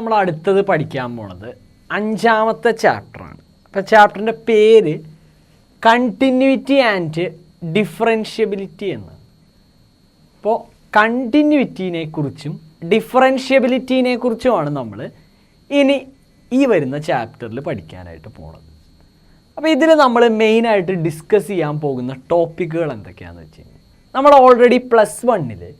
നമ്മൾ അടുത്തത് പഠിക്കാൻ പോണത് 5ാമത്തെ ചാപ്റ്ററാണ്. അപ്പോൾ ചാപ്റ്ററിൻ്റെ പേര് കണ്ടിന്യൂറ്റി ആൻഡ് ഡിഫറൻഷ്യബിലിറ്റി എന്നാണ്. അപ്പോൾ കണ്ടിന്യൂറ്റിനെ കുറിച്ചും ഡിഫറൻഷ്യബിലിറ്റിനെ കുറിച്ചുമാണ് നമ്മൾ ഇനി ഈ വരുന്ന ചാപ്റ്ററിൽ പഠിക്കാനായിട്ട് പോണത്. അപ്പോൾ ഇതിൽ നമ്മൾ മെയിനായിട്ട് ഡിസ്കസ് ചെയ്യാൻ പോകുന്ന ടോപ്പിക്കുകൾ എന്തൊക്കെയാണെന്ന് വെച്ച് കഴിഞ്ഞാൽ, നമ്മൾ ഓൾറെഡി +1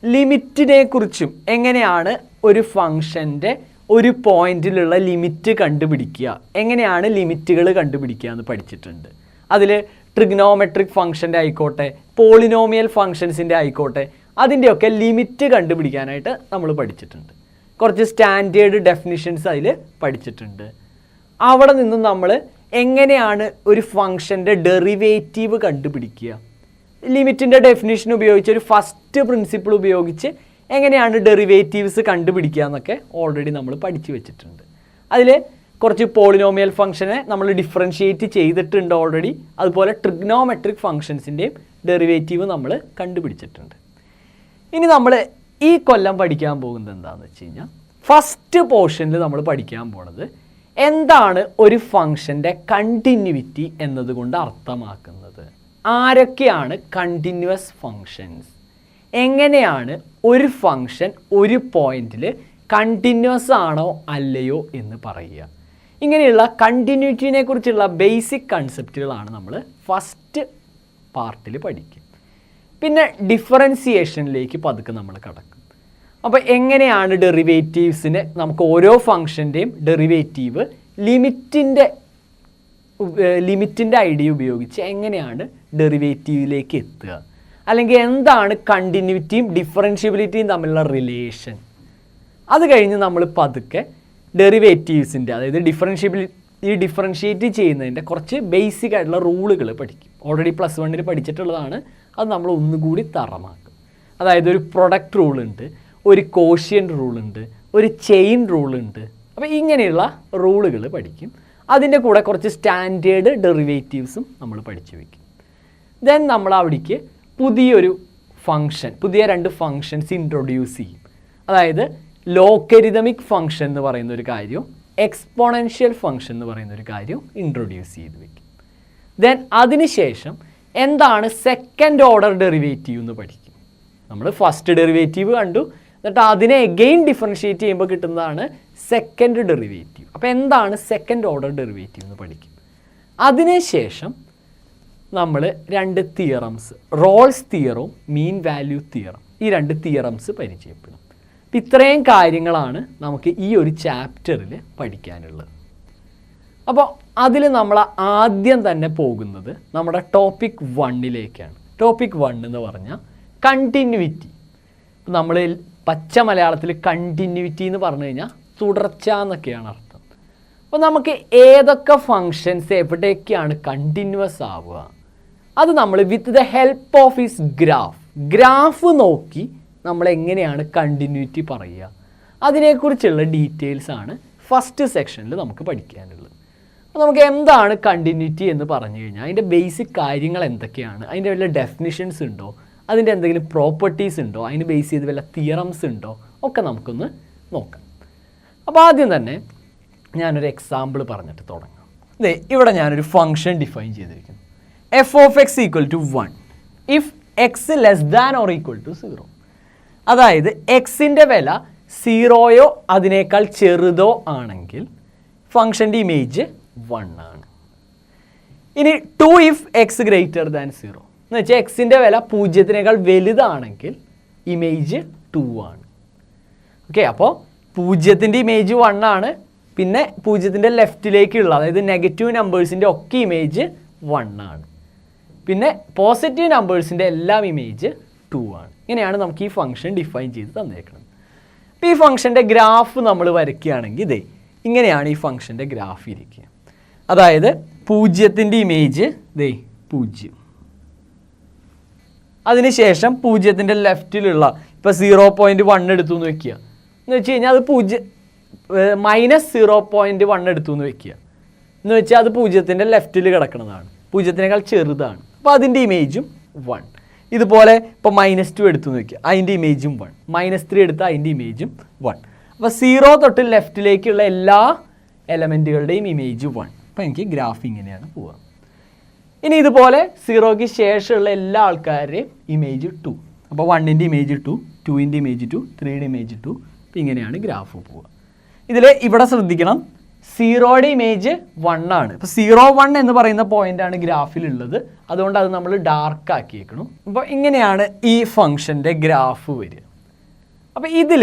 ലിമിറ്റിനെ കുറിച്ചും എങ്ങനെയാണ് ഒരു ഫംഗ്ഷൻ്റെ ഒരു പോയിന്റിലുള്ള ലിമിറ്റ് കണ്ടുപിടിക്കുക, എങ്ങനെയാണ് ലിമിറ്റുകൾ കണ്ടുപിടിക്കുക എന്ന് പഠിച്ചിട്ടുണ്ട്. അതിൽ ട്രിഗ്നോമെട്രിക് ഫംഗ്ഷൻ്റെ ആയിക്കോട്ടെ, പോളിനോമിയൽ ഫംഗ്ഷൻസിൻ്റെ ആയിക്കോട്ടെ, അതിൻ്റെയൊക്കെ ലിമിറ്റ് കണ്ടുപിടിക്കാനായിട്ട് നമ്മൾ പഠിച്ചിട്ടുണ്ട്. കുറച്ച് സ്റ്റാൻഡേർഡ് ഡെഫിനിഷൻസ് അതിൽ പഠിച്ചിട്ടുണ്ട്. അവിടെ നിന്നും നമ്മൾ എങ്ങനെയാണ് ഒരു ഫംഗ്ഷൻ്റെ ഡെറിവേറ്റീവ് കണ്ടുപിടിക്കുക, ലിമിറ്റിൻ്റെ ഡെഫിനിഷൻ ഉപയോഗിച്ച് ഒരു ഫസ്റ്റ് പ്രിൻസിപ്പിൾ ഉപയോഗിച്ച് എങ്ങനെയാണ് ഡെറിവേറ്റീവ്സ് കണ്ടുപിടിക്കുക എന്നൊക്കെ ഓൾറെഡി നമ്മൾ പഠിച്ചു വെച്ചിട്ടുണ്ട്. അതിൽ കുറച്ച് പോളിനോമിയൽ ഫംഗ്ഷനെ നമ്മൾ ഡിഫറൻഷിയേറ്റ് ചെയ്തിട്ടുണ്ട് ഓൾറെഡി. അതുപോലെ ട്രിഗ്നോമെട്രിക് ഫംഗ്ഷൻസിൻ്റെയും ഡെറിവേറ്റീവ് നമ്മൾ കണ്ടുപിടിച്ചിട്ടുണ്ട്. ഇനി നമ്മൾ ഈ കൊല്ലം പഠിക്കാൻ പോകുന്നത് എന്താണെന്ന് വെച്ച് കഴിഞ്ഞാൽ, ഫസ്റ്റ് പോർഷനിൽ നമ്മൾ പഠിക്കാൻ പോണത് എന്താണ് ഒരു ഫംഗ്ഷൻ്റെ കണ്ടിന്യൂറ്റി എന്നതുകൊണ്ട് അർത്ഥമാക്കുന്നത്, ആരൊക്കെയാണ് കണ്ടിന്യൂസ് ഫങ്ഷൻസ്, എങ്ങനെയാണ് ഒരു ഫംഗ്ഷൻ ഒരു പോയിന്റിൽ കണ്ടിന്യൂസ് ആണോ അല്ലയോ എന്ന് പറയുക. ഇങ്ങനെയുള്ള കണ്ടിന്യൂറ്റിനെ കുറിച്ചുള്ള ബേസിക് കൺസെപ്റ്റുകളാണ് നമ്മൾ ഫസ്റ്റ് പാർട്ടിൽ പഠിക്കുക. പിന്നെ ഡിഫറൻസിയേഷനിലേക്ക് പതുക്കെ നമ്മൾ കടക്കും. അപ്പോൾ എങ്ങനെയാണ് ഡെറിവേറ്റീവ്സിനെ നമുക്ക് ഓരോ ഫംഗ്ഷൻ്റെയും ഡെറിവേറ്റീവ് ലിമിറ്റിൻ്റെ ഐഡിയ ഉപയോഗിച്ച് എങ്ങനെയാണ് ഡെറിവേറ്റീവിലേക്ക് എത്തുക, അല്ലെങ്കിൽ എന്താണ് കണ്ടിന്യൂറ്റിയും ഡിഫറൻഷ്യബിലിറ്റിയും തമ്മിലുള്ള റിലേഷൻ. അത് കഴിഞ്ഞ് നമ്മൾ പതുക്കെ ഡെറിവേറ്റീവ്സിൻ്റെ, അതായത് ഡിഫറൻഷിയേറ്റ് ചെയ്യുന്നതിൻ്റെ കുറച്ച് ബേസിക് ആയിട്ടുള്ള റൂളുകൾ പഠിക്കും. ഓൾറെഡി +1 പഠിച്ചിട്ടുള്ളതാണ്. അത് നമ്മൾ ഒന്നുകൂടി തറമാക്കും. അതായത് ഒരു പ്രൊഡക്റ്റ് റൂളുണ്ട്, ഒരു കോഷ്യൻ്റ് റൂളുണ്ട്, ഒരു ചെയിൻ റൂളുണ്ട്. അപ്പോൾ ഇങ്ങനെയുള്ള റൂളുകൾ പഠിക്കും. അതിൻ്റെ കൂടെ കുറച്ച് സ്റ്റാൻഡേർഡ് ഡെറിവേറ്റീവ്സും നമ്മൾ പഠിച്ചു വയ്ക്കും. ദെൻ നമ്മൾ അവിടേക്ക് പുതിയ 2 ഫങ്ഷൻസ് ഇൻട്രൊഡ്യൂസ് ചെയ്യും. അതായത് ലോഗരിതമിക് ഫംഗ്ഷൻ എന്ന് പറയുന്ന ഒരു കാര്യവും എക്സ്പോണൻഷ്യൽ ഫംഗ്ഷൻ എന്ന് പറയുന്ന ഒരു കാര്യവും ഇൻട്രൊഡ്യൂസ് ചെയ്ത് വയ്ക്കും. ദെൻ അതിനുശേഷം എന്താണ് സെക്കൻഡ് ഓർഡർ ഡെറിവേറ്റീവ് എന്ന് പഠിക്കും. നമ്മൾ ഫസ്റ്റ് ഡെറിവേറ്റീവ് കണ്ടു, എന്നിട്ട് അതിനെ എഗെയിൻ ഡിഫറൻഷിയേറ്റ് ചെയ്യുമ്പോൾ കിട്ടുന്നതാണ് സെക്കൻഡ് ഡെറിവേറ്റീവ്. അപ്പോൾ എന്താണ് സെക്കൻഡ് ഓർഡർ ഡെറിവേറ്റീവ് എന്ന് പഠിക്കും. അതിനുശേഷം നമ്മൾ 2 തിയറംസ്, റോൾസ് തിയറവും മീൻ വാല്യൂ തിയറം, ഈ 2 തിയറംസ് പരിചയപ്പെടും. അപ്പം ഇത്രയും കാര്യങ്ങളാണ് നമുക്ക് ഈ ഒരു ചാപ്റ്ററിൽ പഠിക്കാനുള്ളത്. അപ്പോൾ അതിൽ നമ്മൾ ആദ്യം തന്നെ പോകുന്നത് നമ്മുടെ ടോപ്പിക് 1ലേക്കാണ്. ടോപ്പിക് 1 എന്ന് പറഞ്ഞാൽ കണ്ടിന്യൂറ്റി. നമ്മൾ പച്ച മലയാളത്തിൽ കണ്ടിന്യൂറ്റി എന്ന് പറഞ്ഞു കഴിഞ്ഞാൽ തുടർച്ച എന്നൊക്കെയാണ് അർത്ഥം. അപ്പോൾ നമുക്ക് ഏതൊക്കെ ഫങ്ഷൻസ് എവിടേക്കാണ് കണ്ടിന്യൂസ് ആവുക, അത് നമ്മൾ with the help of his graph നോക്കി നമ്മൾ എങ്ങനെയാണ് കണ്ടിന്യൂറ്റി പറയുക, അതിനെക്കുറിച്ചുള്ള ഡീറ്റെയിൽസ് ആണ് ഫസ്റ്റ് സെക്ഷനിൽ നമുക്ക് പഠിക്കാനുള്ളത്. അപ്പോൾ നമുക്ക് എന്താണ് കണ്ടിന്യൂറ്റി എന്ന് പറഞ്ഞു കഴിഞ്ഞാൽ അതിൻ്റെ ബേസിക് കാര്യങ്ങൾ എന്തൊക്കെയാണ്, അതിൻ്റെ വല്ല ഡെഫിനിഷൻസ് ഉണ്ടോ, അതിൻ്റെ എന്തെങ്കിലും പ്രോപ്പർട്ടീസ് ഉണ്ടോ, അതിന് ബേസ് ചെയ്ത് വല്ല തിയറംസ് ഉണ്ടോ, ഒക്കെ നമുക്കൊന്ന് നോക്കാം. അപ്പോൾ ആദ്യം തന്നെ ഞാനൊരു എക്സാമ്പിൾ പറഞ്ഞിട്ട് തുടങ്ങാം. ഇവിടെ ഞാനൊരു ഫംഗ്ഷൻ ഡിഫൈൻ ചെയ്തിരിക്കുന്നു. f(x) = 1 if x <= 0. അതായത് എക്സിൻ്റെ വില 0യോ അതിനേക്കാൾ ചെറുതോ ആണെങ്കിൽ ഫംഗ്ഷൻ്റെ ഇമേജ് 1 ആണ്. ഇനി 2 if x > 0 എന്ന് വെച്ചാൽ എക്സിൻ്റെ വില 0-നേക്കാൾ വലുതാണെങ്കിൽ ഇമേജ് 2 ആണ്. ഓക്കെ, അപ്പോൾ 0ൻ്റെ ഇമേജ് 1 ആണ്. പിന്നെ 0ൻ്റെ ലെഫ്റ്റിലേക്കുള്ള, അതായത് നെഗറ്റീവ് നമ്പേഴ്സിൻ്റെ ഒക്കെ ഇമേജ് 1 ആണ്. പിന്നെ പോസിറ്റീവ് നമ്പേഴ്സിൻ്റെ എല്ലാം ഇമേജ് 2 ആണ്. ഇങ്ങനെയാണ് നമുക്ക് ഈ ഫംഗ്ഷൻ ഡിഫൈൻ ചെയ്ത് തന്നേക്കുന്നത്. അപ്പോൾ ഈ ഫംഗ്ഷൻ്റെ ഗ്രാഫ് നമ്മൾ വരയ്ക്കുകയാണെങ്കിൽ ഇങ്ങനെയാണ് ഈ ഫംഗ്ഷൻ്റെ ഗ്രാഫ് ഇരിക്കുക. അതായത് 0ൻ്റെ ഇമേജ് 0, അതിനുശേഷം 0ൻ്റെ ലെഫ്റ്റിലുള്ള ഇപ്പോൾ 0.1 എടുത്തു എന്ന് വെക്കുക. എന്ന് വെച്ച് കഴിഞ്ഞാൽ അത് -0.1 എടുത്തു എന്ന് വെക്കുക. എന്ന് വെച്ചാൽ അത് 0ൻ്റെ ലെഫ്റ്റിൽ കിടക്കുന്നതാണ്, 0-നേക്കാൾ ചെറുതാണ്. അപ്പോൾ അതിൻ്റെ ഇമേജും 1. ഇതുപോലെ ഇപ്പോൾ -2 എടുത്തു എന്ന് വെക്കുക, അതിൻ്റെ ഇമേജും 1. -3 എടുത്താൽ അതിൻ്റെ ഇമേജും 1. അപ്പോൾ 0 തൊട്ട് ലെഫ്റ്റിലേക്കുള്ള എല്ലാ എലമെൻറ്റുകളുടെയും ഇമേജ് 1. അപ്പോൾ എനിക്ക് ഗ്രാഫ് ഇങ്ങനെയാണ് പോവുക. ഇനി ഇതുപോലെ 0ക്ക് ശേഷമുള്ള എല്ലാ ആൾക്കാരുടെയും ഇമേജ് 2. അപ്പോൾ 1ൻ്റെ ഇമേജ് 2, 2ൻ്റെ ഇമേജ് 2, 3യുടെ ഇമേജ് 2. അപ്പോൾ ഇങ്ങനെയാണ് ഗ്രാഫ് പോവുക. ഇതിൽ ഇവിടെ ശ്രദ്ധിക്കണം, 0യുടെ ഇമേജ് 1 ആണ്. ഇപ്പോൾ 0, 1 എന്ന് പറയുന്ന പോയിൻ്റാണ് ഗ്രാഫിലുള്ളത്. അതുകൊണ്ട് അത് നമ്മൾ ഡാർക്ക് ആക്കിയേക്കണം. അപ്പോൾ ഇങ്ങനെയാണ് ഈ ഫംഗ്ഷൻ്റെ ഗ്രാഫ് വരിക. അപ്പോൾ ഇതിൽ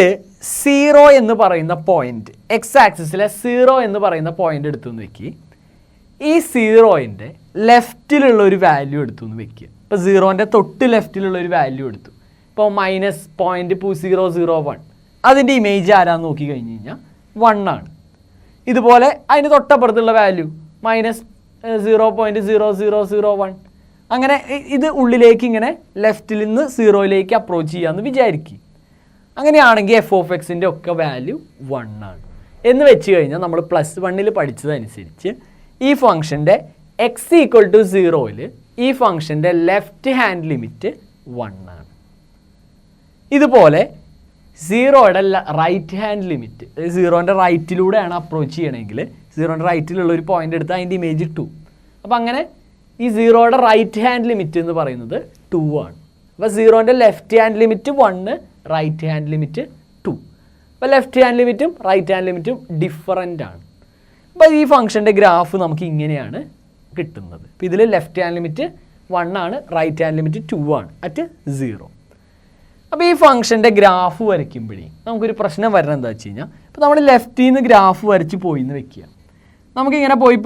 0 എന്ന് പറയുന്ന പോയിൻ്റ്, എക്സ് ആക്സിസിലെ 0 എന്ന് പറയുന്ന പോയിൻ്റ് എടുത്തുനിന്ന് വെക്കുക. ഈ 0ൻ്റെ ലെഫ്റ്റിലുള്ള ഒരു വാല്യൂ എടുത്തുനിന്ന് വെക്കുക. ഇപ്പോൾ 0ൻ്റെ തൊട്ട് ലെഫ്റ്റിലുള്ള ഒരു വാല്യൂ എടുത്തു. ഇപ്പോൾ -0.001 അതിൻ്റെ ഇമേജ് ആരാന്ന് നോക്കി കഴിഞ്ഞ് കഴിഞ്ഞാൽ 1 ആണ്. ഇതുപോലെ അതിന് തൊട്ടപ്പുറത്തുള്ള വാല്യൂ -0.0001. അങ്ങനെ ഇത് ഉള്ളിലേക്ക് ഇങ്ങനെ ലെഫ്റ്റിൽ നിന്ന് 0യിലേക്ക് അപ്രോച്ച് ചെയ്യാമെന്ന് വിചാരിക്കുക. അങ്ങനെയാണെങ്കിൽ f(x)ൻ്റെ ഒക്കെ വാല്യൂ 1 ആണ് എന്ന് വെച്ച് കഴിഞ്ഞാൽ നമ്മൾ +1 പഠിച്ചതനുസരിച്ച് ഈ ഫംഗ്ഷൻ്റെ x = 0ൽ ഈ ഫംഗ്ഷൻ്റെ ലെഫ്റ്റ് ഹാൻഡ് ലിമിറ്റ് 1 ആണ്. ഇതുപോലെ 0യുടെ റൈറ്റ് ഹാൻഡ് ലിമിറ്റ്, 0ൻ്റെ റൈറ്റിലൂടെയാണ് അപ്രോച്ച് ചെയ്യണമെങ്കിൽ 0ൻ്റെ റൈറ്റിലുള്ള ഒരു പോയിൻ്റ് എടുത്താൽ അതിൻ്റെ ഇമേജ് 2. അപ്പോൾ അങ്ങനെ ഈ 0യുടെ റൈറ്റ് ഹാൻഡ് ലിമിറ്റ് എന്ന് പറയുന്നത് 2 ആണ്. അപ്പോൾ 0ൻ്റെ left hand limit 1, right hand limit 2. അപ്പോൾ ലെഫ്റ്റ് ഹാൻഡ് ലിമിറ്റും റൈറ്റ് ഹാൻഡ് ലിമിറ്റും ഡിഫറൻ്റ് ആണ്. അപ്പോൾ ഈ ഫംഗ്ഷൻ്റെ ഗ്രാഫ് നമുക്ക് ഇങ്ങനെയാണ് കിട്ടുന്നത്. അപ്പോൾ ഇതിൽ ലെഫ്റ്റ് ഹാൻഡ് ലിമിറ്റ് 1 ആണ്, റൈറ്റ് ഹാൻഡ് ലിമിറ്റ് 2 ആണ് അറ്റ് 0. അപ്പോൾ ഈ ഫംഗ്ഷൻ്റെ ഗ്രാഫ് വരയ്ക്കുമ്പോഴേ നമുക്കൊരു പ്രശ്നം വരുന്നത് എന്താ വെച്ച് കഴിഞ്ഞാൽ, ഇപ്പോൾ നമ്മൾ ലെഫ്റ്റിൽ നിന്ന് ഗ്രാഫ് വരച്ച് പോയി എന്ന് വെക്കുക. നമുക്കിങ്ങനെ പോയി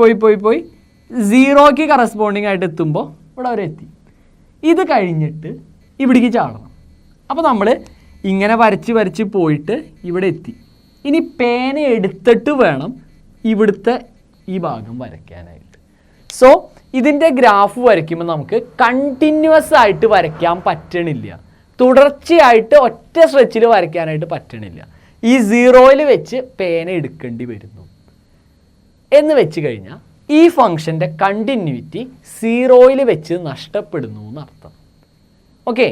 0ക്ക് കറസ്പോണ്ടിങ് ആയിട്ട് എത്തുമ്പോൾ ഇവിടെ വരെ എത്തി. ഇത് കഴിഞ്ഞിട്ട് ഇവിടേക്ക് ചാടണം. അപ്പോൾ നമ്മൾ ഇങ്ങനെ വരച്ച് പോയിട്ട് ഇവിടെ എത്തി. ഇനി പേന എടുത്തിട്ട് വേണം ഇവിടുത്തെ ഈ ഭാഗം വരയ്ക്കാനായിട്ട്. സോ ഇതിൻ്റെ ഗ്രാഫ് വരയ്ക്കുമ്പോൾ നമുക്ക് കണ്ടിന്യൂസ് ആയിട്ട് വരയ്ക്കാൻ പറ്റണില്ല, തുടർച്ചയായിട്ട് ഒറ്റ സ്ട്രെച്ചിൽ വരയ്ക്കാനായിട്ട് പറ്റണില്ല. ഈ 0യിൽ വെച്ച് പേന എടുക്കേണ്ടി വരുന്നു എന്ന് വെച്ച് കഴിഞ്ഞാൽ ഈ ഫംഗ്ഷൻ്റെ കണ്ടിന്യൂറ്റി 0യിൽ വെച്ച് നഷ്ടപ്പെടുന്നു എന്നർത്ഥം. ഓക്കെ,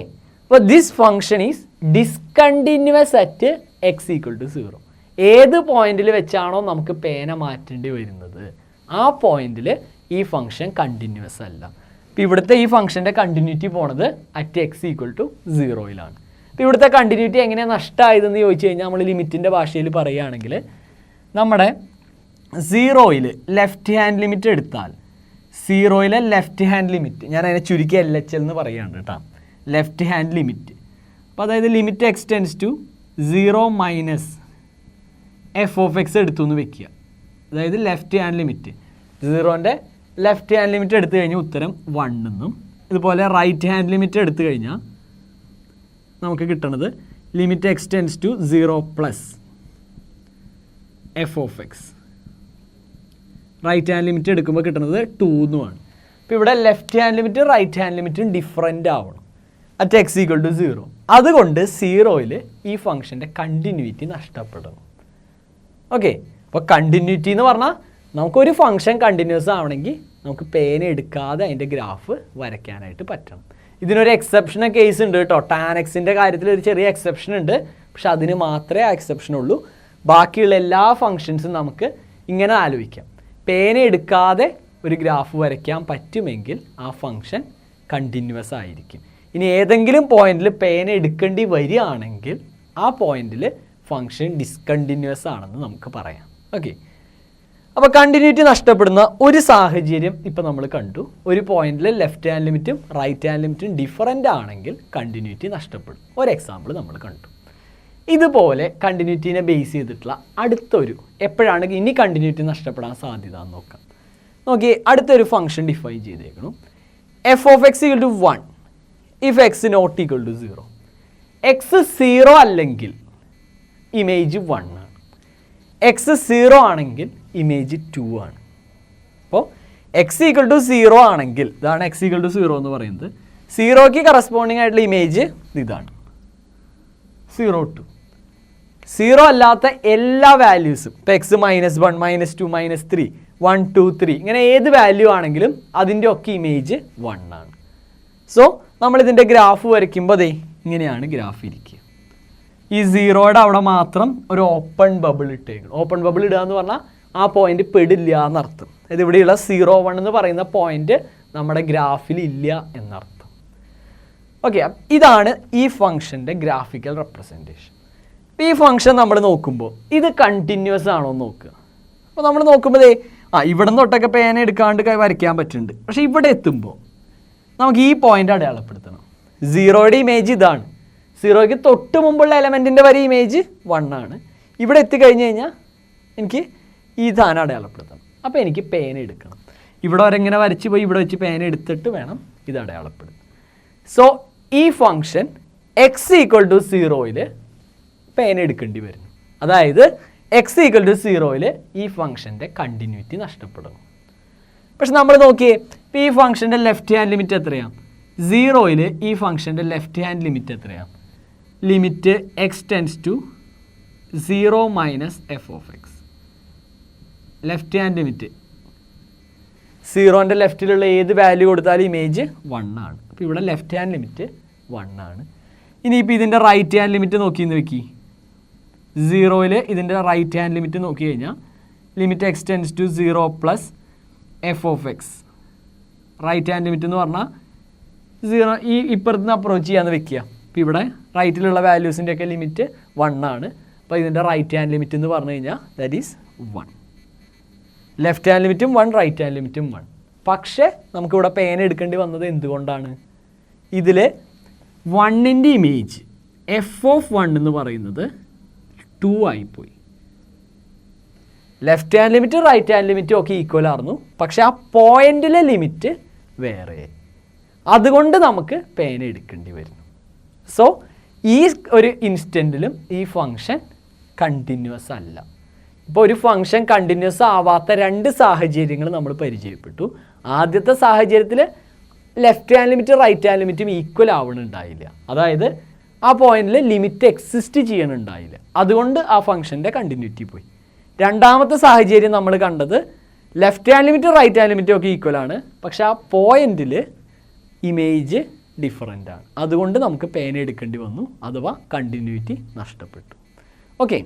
അപ്പോൾ this function is discontinuous at x = 0. ഏത് പോയിന്റിൽ വെച്ചാണോ നമുക്ക് പേന മാറ്റേണ്ടി വരുന്നത് ആ പോയിന്റിൽ ഈ ഫംഗ്ഷൻ കണ്ടിന്യൂസ് അല്ല. ഇപ്പോൾ ഇവിടുത്തെ ഈ ഫംഗ്ഷൻ്റെ കണ്ടിന്യൂറ്റി പോണത് അറ്റ് x = 0യിലാണ്. അപ്പോൾ ഇവിടുത്തെ കണ്ടിന്യൂറ്റി എങ്ങനെയാണ് നഷ്ടമായതെന്ന് ചോദിച്ചു കഴിഞ്ഞാൽ നമ്മൾ ലിമിറ്റിൻ്റെ ഭാഷയിൽ പറയുകയാണെങ്കിൽ നമ്മുടെ 0യിൽ ലെഫ്റ്റ് ഹാൻഡ് ലിമിറ്റ് എടുത്താൽ 0യിലെ ലെഫ്റ്റ് ഹാൻഡ് ലിമിറ്റ്, ഞാൻ അതിനെ ചുരുക്കി LHL എന്ന് പറയുകയാണ് കേട്ടോ, ലെഫ്റ്റ് ഹാൻഡ് ലിമിറ്റ്. അപ്പോൾ അതായത് ലിമിറ്റ് x → 0 മൈനസ് f(x) എടുത്തു എന്ന് വെക്കുക. അതായത് ലെഫ്റ്റ് ഹാൻഡ് ലിമിറ്റ് 0ൻ്റെ ലെഫ്റ്റ് ഹാൻഡ് ലിമിറ്റ് എടുത്തു കഴിഞ്ഞാൽ ഉത്തരം 1 എന്നും, ഇതുപോലെ റൈറ്റ് ഹാൻഡ് ലിമിറ്റ് എടുത്തു കഴിഞ്ഞാൽ നമുക്ക് കിട്ടുന്നത് limit x → 0 plus f(x). Right hand limit എടുക്കുമ്പോൾ കിട്ടുന്നത് 2 എന്നുമാണ്. അപ്പോൾ ഇവിടെ left hand limit right hand ലിമിറ്റും ഡിഫറൻ്റ് ആവണം അറ്റ് x = 0. അതുകൊണ്ട് 0യിൽ ഈ ഫംഗ്ഷൻ്റെ കണ്ടിന്യൂറ്റി നഷ്ടപ്പെടും. ഓക്കെ, അപ്പോൾ കണ്ടിന്യൂറ്റി എന്ന് പറഞ്ഞാൽ നമുക്കൊരു ഫംഗ്ഷൻ കണ്ടിന്യൂസ് ആവണമെങ്കിൽ നമുക്ക് പേന എടുക്കാതെ അതിൻ്റെ ഗ്രാഫ് വരയ്ക്കാനായിട്ട് പറ്റണം. ഇതിനൊരു എക്സെപ്ഷണൽ കേസ് ഉണ്ട് കേട്ടോ, tan x-ൻ്റെ കാര്യത്തിൽ ഒരു ചെറിയ എക്സെപ്ഷൻ ഉണ്ട്. പക്ഷെ അതിന് മാത്രമേ ആ എക്സെപ്ഷൻ ഉള്ളൂ. ബാക്കിയുള്ള എല്ലാ ഫംഗ്ഷൻസും നമുക്ക് ഇങ്ങനെ ആലോചിക്കാം, പേന എടുക്കാതെ ഒരു ഗ്രാഫ് വരയ്ക്കാൻ പറ്റുമെങ്കിൽ ആ ഫംഗ്ഷൻ കണ്ടിന്യൂസ് ആയിരിക്കും. ഇനി ഏതെങ്കിലും പോയിന്റിൽ പേന എടുക്കേണ്ടി വരികയാണെങ്കിൽ ആ പോയിന്റിൽ ഫംഗ്ഷൻ ഡിസ്കണ്ടിന്യൂസ് ആണെന്ന് നമുക്ക് പറയാം. ഓക്കെ, അപ്പോൾ കണ്ടിന്യൂറ്റി നഷ്ടപ്പെടുന്ന ഒരു സാഹചര്യം ഇപ്പോൾ നമ്മൾ കണ്ടു. ഒരു പോയിന്റിൽ ലെഫ്റ്റ് ഹാൻഡ് ലിമിറ്റും റൈറ്റ് ഹാൻഡ് ലിമിറ്റും ഡിഫറൻ്റ് ആണെങ്കിൽ കണ്ടിന്യൂറ്റി നഷ്ടപ്പെടും. ഒരു എക്സാമ്പിൾ നമ്മൾ കണ്ടു. ഇതുപോലെ കണ്ടിന്യൂറ്റീനെ ബേസ് ചെയ്തിട്ടുള്ള അടുത്തൊരു എപ്പോഴാണ് ഇനി കണ്ടിന്യൂറ്റി നഷ്ടപ്പെടാൻ സാധ്യത എന്ന് നോക്കാം. നോക്കി, അടുത്തൊരു ഫംഗ്ഷൻ ഡിഫൈൻ ചെയ്തേക്കണം. f(x) = 1 if x ≠ = 0. x 0 അല്ലെങ്കിൽ ഇമേജ് 1 ആണ്, x 0 ആണെങ്കിൽ ഇമേജ് 2 ആണ്. അപ്പോൾ x = 0 ആണെങ്കിൽ ഇതാണ് x = 0 എന്ന് പറയുന്നത്. 0ക്ക് കറസ്പോണ്ടിങ് ആയിട്ടുള്ള ഇമേജ് ഇതാണ് 0, 2. 0 അല്ലാത്ത എല്ലാ വാല്യൂസും ഇപ്പോൾ x -1 -2 -3 1 2 3 ഇങ്ങനെ ഏത് വാല്യൂ ആണെങ്കിലും അതിൻ്റെ ഒക്കെ ഇമേജ് 1 ആണ്. സോ നമ്മളിതിൻ്റെ ഗ്രാഫ് വരയ്ക്കുമ്പോൾ ദേ ഇങ്ങനെയാണ് ഗ്രാഫ് ഇരിക്കുക. ഈ സീറോയുടെ അവിടെ മാത്രം ഒരു ഓപ്പൺ ബബിൾ ഇട്ടേക്കണം. ഓപ്പൺ ബബിൾ ഇടുക എന്ന് പറഞ്ഞാൽ ആ പോയിന്റ് പെടില്ല എന്നർത്ഥം. ഇത് ഇവിടെയുള്ള 0, 1 എന്ന് പറയുന്ന പോയിന്റ് നമ്മുടെ ഗ്രാഫിൽ ഇല്ല എന്നർത്ഥം. ഓക്കെ, ഇതാണ് ഈ ഫംഗ്ഷൻ്റെ ഗ്രാഫിക്കൽ റെപ്രസെൻറ്റേഷൻ. ഈ ഫംഗ്ഷൻ നമ്മൾ നോക്കുമ്പോൾ ഇത് കണ്ടിന്യൂസ് ആണോ എന്ന് നോക്കുക. അപ്പോൾ നമ്മൾ നോക്കുമ്പോൾ ഇവിടെ നിന്ന് തൊട്ടൊക്കെ പേന എടുക്കാണ്ട് വരയ്ക്കാൻ പറ്റുന്നുണ്ട്. പക്ഷേ ഇവിടെ എത്തുമ്പോൾ നമുക്ക് ഈ പോയിന്റ് അടയാളപ്പെടുത്തണം. 0യുടെ ഇമേജ് ഇതാണ്. 0ക്ക് തൊട്ട് മുമ്പുള്ള എലമെൻറ്റിൻ്റെ വരെ ഇമേജ് 1 ആണ്. ഇവിടെ എത്തിക്കഴിഞ്ഞ് കഴിഞ്ഞാൽ എനിക്ക് ഈ സാധനം അടയാളപ്പെടുത്തണം. അപ്പോൾ എനിക്ക് പേന എടുക്കണം. ഇവിടെ വരെ ഇങ്ങനെ വരച്ച് പോയി ഇവിടെ വെച്ച് പേന എടുത്തിട്ട് വേണം ഇത് അടയാളപ്പെടുത്താൻ. സോ ഈ ഫംഗ്ഷൻ x = 0യിൽ പേന എടുക്കേണ്ടി വരുന്നു. അതായത് x = 0യിൽ ഈ ഫംഗ്ഷൻ്റെ കണ്ടിന്യൂറ്റി നഷ്ടപ്പെടുന്നു. പക്ഷെ നമ്മൾ നോക്കിയേ, ഇപ്പോൾ ഈ ഫംഗ്ഷൻ്റെ ലെഫ്റ്റ് ഹാൻഡ് ലിമിറ്റ് എത്രയാണ്? 0യിൽ ഈ ഫംഗ്ഷൻ്റെ ലെഫ്റ്റ് ഹാൻഡ് ലിമിറ്റ് എത്രയാണ്? Limit x → 0 - f of x. Left hand limit 0ൻ്റെ ലെഫ്റ്റിലുള്ള ഏത് വാല്യൂ കൊടുത്താലും ഇമേജ് 1 ആണ്. അപ്പോൾ ഇവിടെ ലെഫ്റ്റ് ഹാൻഡ് ലിമിറ്റ് 1 ആണ്. ഇനിയിപ്പോൾ ഇതിൻ്റെ റൈറ്റ് ഹാൻഡ് ലിമിറ്റ് നോക്കിയെന്ന് വെക്കി. 0യിൽ ഇതിൻ്റെ റൈറ്റ് ഹാൻഡ് ലിമിറ്റ് നോക്കി കഴിഞ്ഞാൽ limit x → 0 + f of x. Right hand limit എന്ന് പറഞ്ഞാൽ 0 ഈ ഇപ്പുറത്ത് നിന്ന് അപ്രോച്ച് ചെയ്യാമെന്ന് വെക്കുക. അപ്പോൾ ഇവിടെ റൈറ്റിലുള്ള വാല്യൂസിൻ്റെയൊക്കെ ലിമിറ്റ് 1 ആണ്. അപ്പോൾ ഇതിൻ്റെ റൈറ്റ് ഹാൻഡ് ലിമിറ്റ് എന്ന് പറഞ്ഞു കഴിഞ്ഞാൽ ദാറ്റ് ഈസ് 1. ലെഫ്റ്റ് ഹാൻഡ് ലിമിറ്റും 1, റൈറ്റ് ഹാൻഡ് ലിമിറ്റും 1. പക്ഷേ നമുക്കിവിടെ പേന എടുക്കേണ്ടി വന്നത് എന്തുകൊണ്ടാണ്? ഇതിൽ 1ൻ്റെ ഇമേജ് f of 1 എന്ന് പറയുന്നത് 2 ആയിപ്പോയി. Left hand limit right hand ലിമിറ്റും ഒക്കെ ഈക്വൽ ആയിരുന്നു. പക്ഷേ ആ പോയിന്റിലെ ലിമിറ്റ് വേറെ. അതുകൊണ്ട് നമുക്ക് പേന എടുക്കേണ്ടി വരുന്നു. സോ ഈ ഒരു ഇൻസ്റ്റൻറ്റിലും ഈ ഫംഗ്ഷൻ കണ്ടിന്യൂസ് അല്ല. ഇപ്പോൾ ഒരു ഫംഗ്ഷൻ കണ്ടിന്യൂസ് ആവാത്ത 2 സാഹചര്യങ്ങൾ നമ്മൾ പരിചയപ്പെട്ടു. ആദ്യത്തെ സാഹചര്യത്തിൽ left hand limit right hand ലിമിറ്റും ഈക്വൽ ആവണുണ്ടായില്ല. അതായത് ആ പോയിന്റിൽ ലിമിറ്റ് എക്സിസ്റ്റ് ചെയ്യണുണ്ടായില്ല. അതുകൊണ്ട് ആ ഫംഗ്ഷൻ്റെ കണ്ടിന്യൂറ്റി പോയി. രണ്ടാമത്തെ സാഹചര്യം നമ്മൾ കണ്ടത് left hand limit right hand ലിമിറ്റും ഒക്കെ ഈക്വൽ ആണ്. പക്ഷേ ആ പോയിന്റിൽ ഇമേജ് ഡിഫറൻ്റ് ആണ്. അതുകൊണ്ട് നമുക്ക് പേന എടുക്കേണ്ടി വന്നു, അഥവാ കണ്ടിന്യൂറ്റി നഷ്ടപ്പെട്ടു. ഓക്കെ.